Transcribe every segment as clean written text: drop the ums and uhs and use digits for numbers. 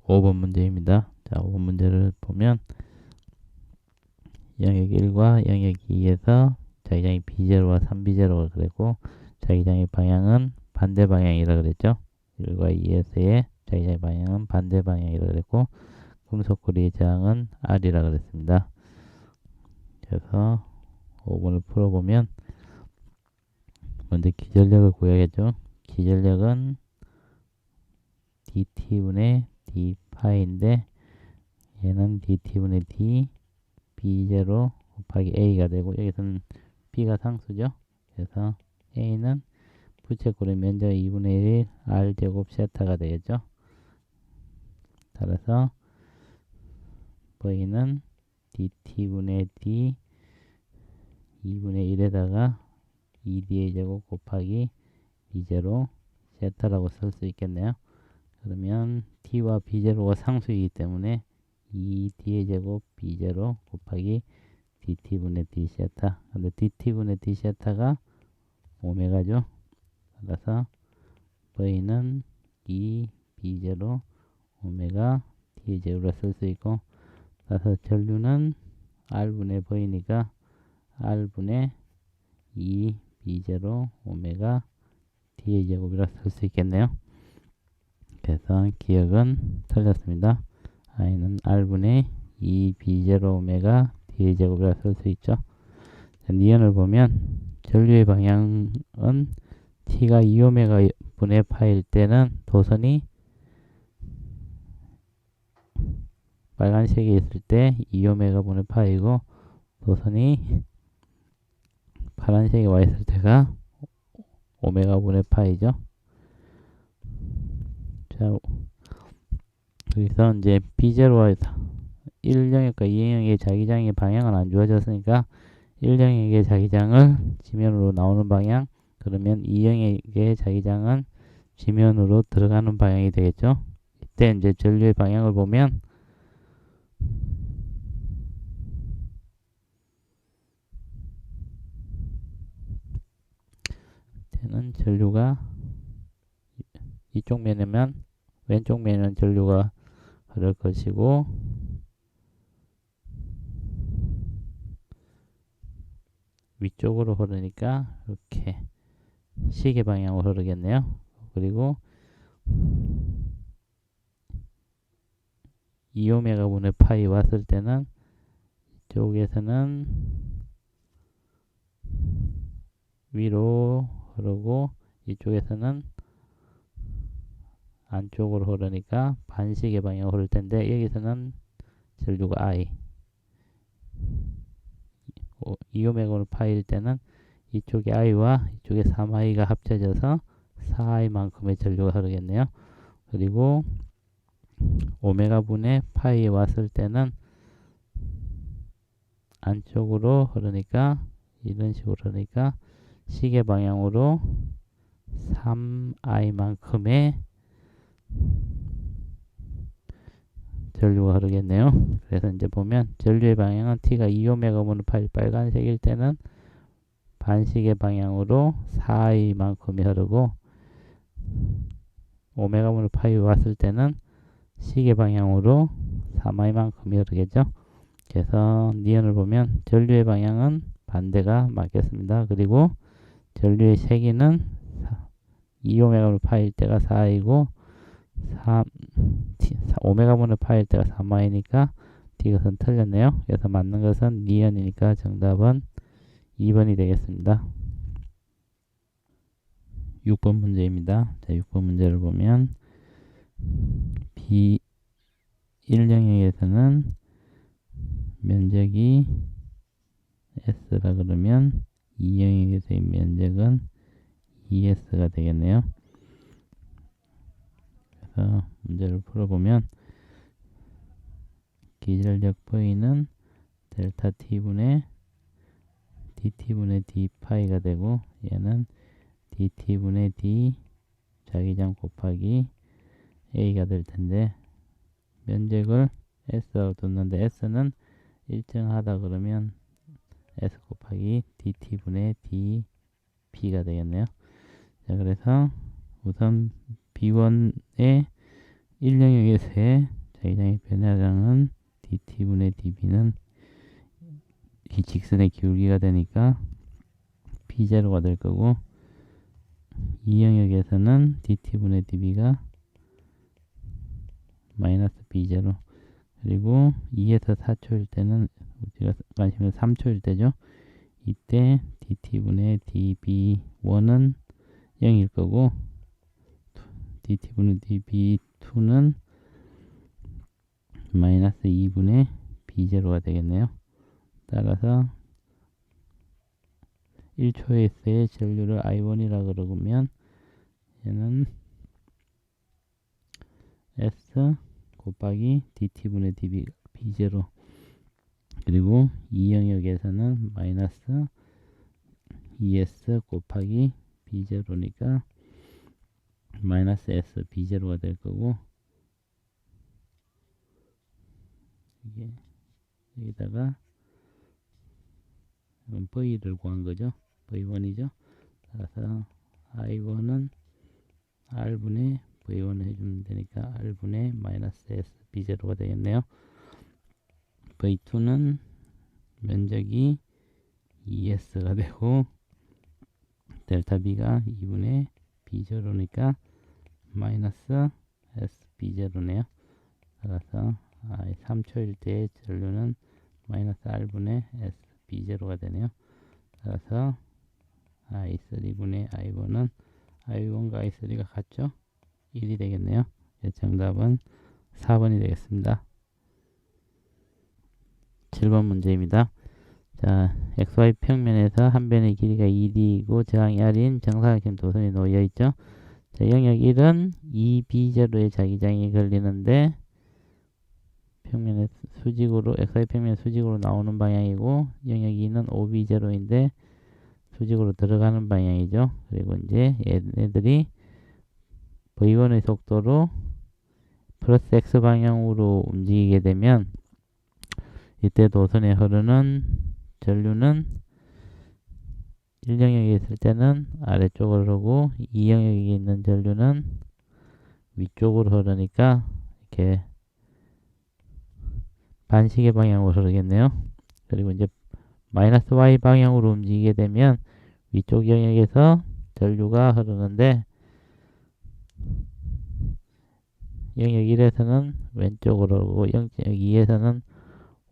5번 문제입니다. 자, 5번 문제를 보면 영역 1과 영역 2에서 자기장이 B0와 3B0가 그랬고 자기장의 방향은 반대 방향이라 그랬죠. 1과 2에서의 자기장의 방향은 반대 방향이라 그랬고 금속고리의 저항은 R이라 그랬습니다. 그래서 5번을 풀어보면 먼저 기전력을 구해야겠죠. 기전력은 dt분의 d파인데 얘는 dt분의 d b0 곱하기 a가 되고 여기서는 b가 상수죠. 그래서 a는 부채꼴의 면적 2분의 1 r제곱 세타가 되겠죠. 따라서 v는 dt분의 d 2분의 1에다가 2d의 제곱 곱하기 b0 세타라고 쓸 수 있겠네요. 그러면 t와 b0가 상수이기 때문에 2d의 제곱 b0 곱하기 dt분의 d 세타. 근데 dt분의 d 세타가 오메가죠. 따라서 v는 2b0 오메가 d의 제곱으로 쓸 수 있고, 따라서 전류는 r분의 v니까 r분의 2b0 오메가 d의 제곱이라 쓸 수 있겠네요. 그래서 기억은 틀렸습니다. i는 r분의 2b0 오메가 d의 제곱이라 쓸 수 있죠. 니은을 보면 전류의 방향은 t가 2오메가 분의 파일 때는 도선이 빨간색이 있을 때 2오메가 분의 파이고 도선이 파란색이 와 있을 때가 오메가 분의 파이죠. 자, 여기서 이제 B0와 1영역과 2영역의 자기장의 방향은 안 주어졌으니까 1영역의 자기장을 지면으로 나오는 방향, 그러면 2영역의 자기장은 지면으로 들어가는 방향이 되겠죠. 이때 이제 전류의 방향을 보면 이때는 전류가 이쪽 면이면 왼쪽 면은 전류가 흐를 것이고 위쪽으로 흐르니까 이렇게 시계 방향으로 흐르겠네요. 그리고 2오메가 분의 파이 왔을 때는 이쪽에서는 위로 흐르고 이쪽에서는 안쪽으로 흐르니까 반시계 방향으로 흐를 텐데 여기서는 전류가 I 2오메가 파일 때는 이쪽에 I와 이쪽에 3I가 합쳐져서 4I만큼의 전류가 흐르겠네요. 그리고 오메가 분의 파이에 왔을 때는 안쪽으로 흐르니까 이런 식으로 흐르니까 시계 방향으로 3I만큼의 전류가 흐르겠네요. 그래서 이제 보면 전류의 방향은 t가 2오메가 분의 파이 빨간색일 때는 반시계 방향으로 4i만큼이 흐르고 오메가 분의 파이 왔을 때는 시계 방향으로 3i만큼이 흐르겠죠. 그래서 니은을 보면 전류의 방향은 반대가 맞겠습니다. 그리고 전류의 세기는 2오메가 분의 파일 때가 4i고 5메가 분의 파일 때가 3i니까 이것은 틀렸네요. 그래서 맞는 것은 니은이니까 정답은 2번이 되겠습니다. 6번 문제입니다. 자, 6번 문제를 보면 B1영역에서는 면적이 S라 그러면 2영역에서의 면적은 2S가 되겠네요. 그래서 문제를 풀어보면 기전력 V는 델타 T분의 DT분의 D파이가 되고 얘는 DT분의 D 자기장 곱하기 A가 될 텐데 면적을 S라고 뒀는데 S는 일정하다 그러면 S 곱하기 DT분의 DP가 되겠네요. 자, 그래서 우선 B1의 1영역에서의 자기장의 변화량은 dt분의 db는 이 직선의 기울기가 되니까 b0가 될 거고, 2영역에서는 dt분의 db가 마이너스 b0, 그리고 2에서 4초일 때는 우리가 관심은 3초일 때죠. 이때 dt분의 db1은 0일 거고, dt분의 db2는 마이너스 2분의 b0가 되겠네요. 따라서 1초에서의 전류를 I1이라 그러면 얘는 S 곱하기 dt분의 db b0, 그리고 2영역에서는 마이너스 2s 곱하기 b0니까 마이너스 s b0가 될 거고, 이게 여기다가 V를 구한 거죠. V1이죠. 따라서 I1은 R분의 V1을 해주면 되니까 R분의 마이너스 S B0가 되겠네요. V2는 면적이 2S가 되고, 델타 B가 2분의 B0니까 마이너스 S B0네요. 따라서 3초일 때의 전류는 마이너스 R분의 S B0가 되네요. 따라서 I3분의 I1은 I1과 I3가 같죠? 1이 되겠네요. 정답은 4번이 되겠습니다. 7번 문제입니다. 자, XY 평면에서 한 변의 길이가 2D이고 저항이 R인 정사각형 도선이 놓여 있죠. 자, 영역 1은 2B0의 자기장이 걸리는데 평면에 수직으로, XY 평면 수직으로 나오는 방향이고, 영역 2는 5B0인데 수직으로 들어가는 방향이죠. 그리고 이제 얘네들이 V1의 속도로 플러스 X 방향으로 움직이게 되면 이때 도선에 흐르는 전류는 1영역에 있을 때는 아래쪽으로 흐르고 2영역에 있는 전류는 위쪽으로 흐르니까 이렇게 반시계 방향으로 흐르겠네요. 그리고 이제 마이너스 Y 방향으로 움직이게 되면 위쪽 영역에서 전류가 흐르는데 영역 1에서는 왼쪽으로 흐르고 영역 2에서는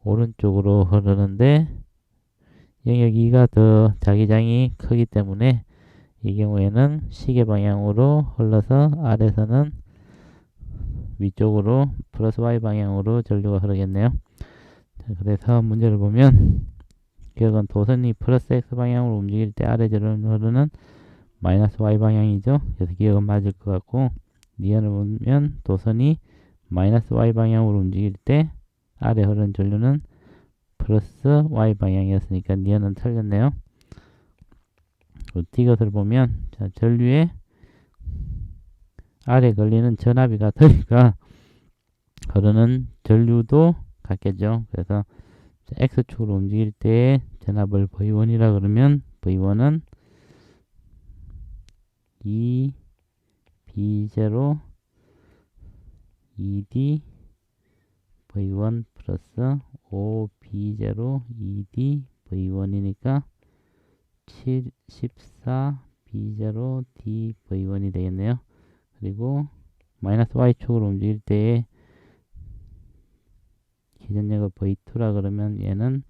오른쪽으로 흐르는데 영역 2가 더 자기장이 크기 때문에 이 경우에는 시계 방향으로 흘러서 아래서는 위쪽으로 플러스 Y 방향으로 전류가 흐르겠네요. 자, 그래서 문제를 보면 기억은 도선이 플러스 X 방향으로 움직일 때 아래 전류는 흐르는 마이너스 Y 방향이죠. 그래서 기억은 맞을 것 같고, 니은을 보면 도선이 마이너스 Y 방향으로 움직일 때 아래 흐르는 전류는 플러스 Y 방향이었으니까 니은은 틀렸네요. D것을 보면, 자, 전류에 아래 걸리는 전압이 같으니까 흐르는 전류도 같겠죠. 그래서 X축으로 움직일 때 전압을 V1이라 그러면 V1은 2B0 2D V1 플러스 5B0 2D V1이니까 14B0 D V1이 되겠네요. 그리고 마이너스 Y축으로 움직일 때의 기전력을 V2라 그러면 얘는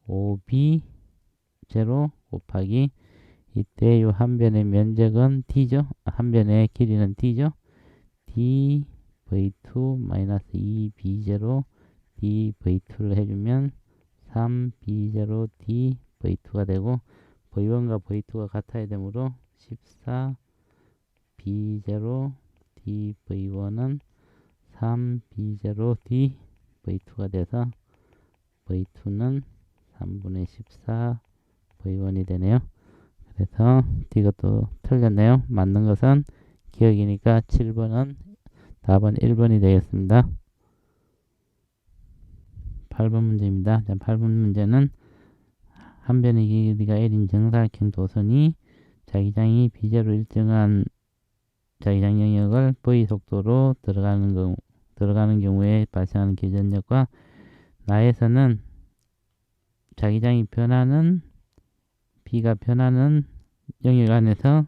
5B0 곱하기 이때 요 한 변의 면적은 D죠. 한 변의 길이는 D죠. D V2 마이너스 2B0 D V2를 해주면 3B0 D V2가 되고, V1과 V2가 같아야 되므로 14B0 D V1은 3B0 D V2가 돼서 V2는 3분의 14 V1이 되네요. 그래서 이것도 틀렸네요. 맞는 것은 기억이니까 7번은 답은 1번이 되겠습니다. 8번 문제입니다. 8번 문제는 한 변의 길이가 L인 정사각형 도선이 자기장이 B제로 일정한 자기장 영역을 v 속도로 들어가는 경우에 발생하는 기전력과 나에서는 자기장이 변하는 b가 변하는 영역 안에서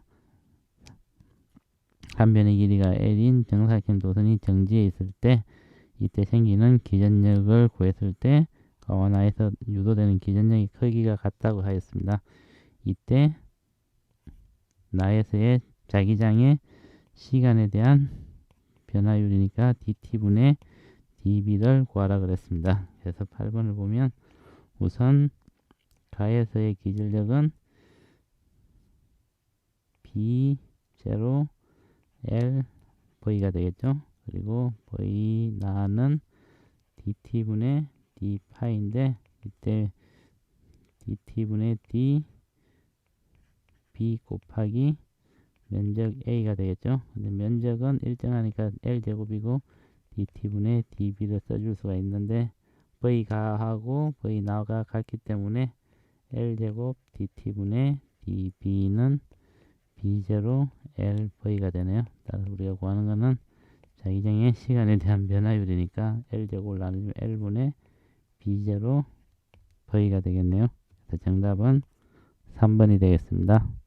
한 변의 길이가 l인 정사각형 도선이 정지해 있을 때 이때 생기는 기전력을 구했을 때 가와 나에서 유도되는 기전력의 크기가 같다고 하였습니다. 이때 나에서의 자기장의 시간에 대한 변화율이니까 dt분의 db를 구하라 그랬습니다. 그래서 8번을 보면 우선 가에서의 기전력은 B0 L V가 되겠죠. 그리고 V 나는 dt분의 d파인데 이때 dt분의 d b 곱하기 면적 a가 되겠죠. 근데 면적은 일정하니까 l제곱이고 dt분의 db를 써줄 수가 있는데 v가하고 v 나가 같기 때문에 l제곱 dt분의 db는 b0 lv가 되네요. 따라서 우리가 구하는 거는 자기장의 시간에 대한 변화율이니까 l제곱을 나누면 l분의 b0 v가 되겠네요. 그래서 정답은 3번이 되겠습니다.